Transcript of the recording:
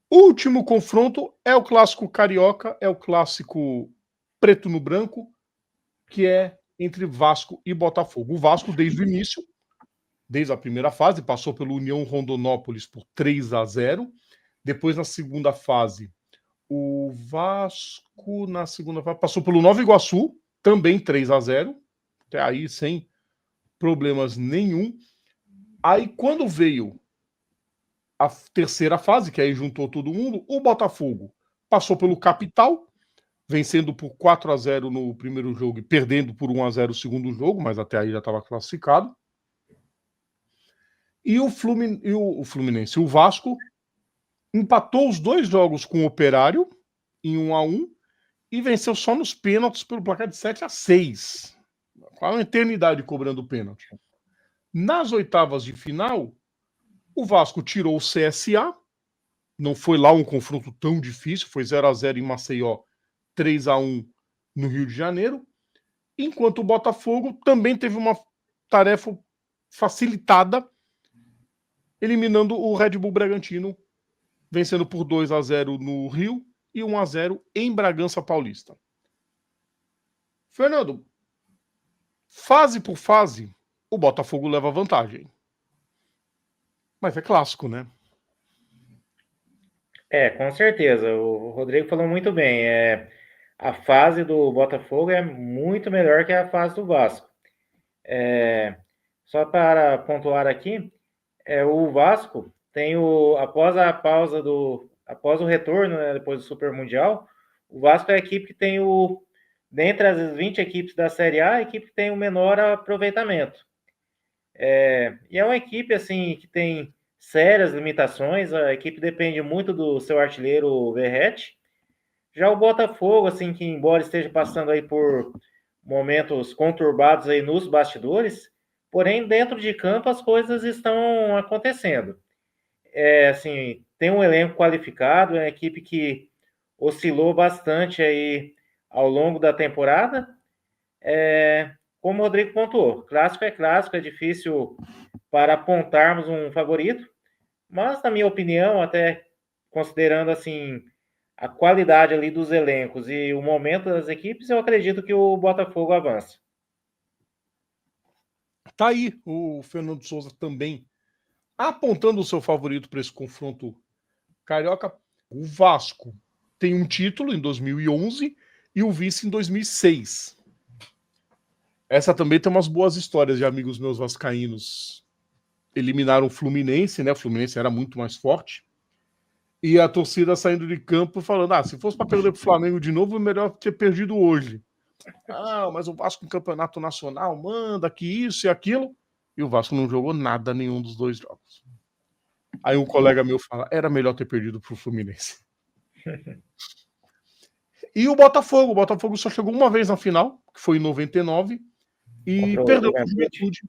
O último confronto é o clássico carioca, é o clássico preto no branco, que é entre Vasco e Botafogo. O Vasco, desde o início, desde a primeira fase, passou pelo União Rondonópolis por 3-0. Depois, na segunda fase, o Vasco, na segunda fase, passou pelo Nova Iguaçu, também 3-0. Até aí, sem problemas nenhum. Aí, quando veio a terceira fase, que aí juntou todo mundo, o Botafogo passou pelo Capital, vencendo por 4-0 no primeiro jogo e perdendo por 1-0 o segundo jogo, mas até aí já estava classificado. E o Fluminense, o Vasco, empatou os 2 jogos com o Operário em 1-1 e venceu só nos pênaltis pelo placar de 7-6. Quase uma eternidade cobrando pênalti. Nas oitavas de final, o Vasco tirou o CSA, não foi lá um confronto tão difícil, foi 0-0 em Maceió, 3-1 no Rio de Janeiro, enquanto o Botafogo também teve uma tarefa facilitada, eliminando o Red Bull Bragantino, vencendo por 2-0 no Rio e 1-0 em Bragança Paulista. Fernando, fase por fase, o Botafogo leva vantagem. Mas é clássico, né? Com certeza. O Rodrigo falou muito bem. A fase do Botafogo é muito melhor que a fase do Vasco. Só para pontuar aqui, o Vasco tem após a pausa após o retorno, né, depois do Super Mundial, o Vasco é a equipe que tem dentre as 20 equipes da Série A, a equipe que tem o menor aproveitamento. E é uma equipe assim que tem sérias limitações, a equipe depende muito do seu artilheiro Verratti. Já o Botafogo, assim, que embora esteja passando aí por momentos conturbados aí nos bastidores, porém dentro de campo as coisas estão acontecendo. Assim, tem um elenco qualificado, é uma equipe que oscilou bastante aí ao longo da temporada. Como o Rodrigo pontuou, clássico é clássico, é difícil para apontarmos um favorito, mas na minha opinião, até considerando assim a qualidade ali dos elencos e o momento das equipes, eu acredito que o Botafogo avança. Tá aí o Fernando Souza também apontando o seu favorito para esse confronto carioca. O Vasco tem um título em 2011 e o vice em 2006. Essa também tem umas boas histórias de amigos meus vascaínos. Eliminaram o Fluminense, né? O Fluminense era muito mais forte. E a torcida saindo de campo falando: se fosse para perder pro Flamengo de novo, melhor ter perdido hoje. Mas o Vasco no campeonato nacional manda que isso e aquilo. E o Vasco não jogou nada nenhum dos 2 jogos. Aí um colega meu fala: era melhor ter perdido pro Fluminense. E o Botafogo só chegou uma vez na final, que foi em 99, e perdeu pro Juventude.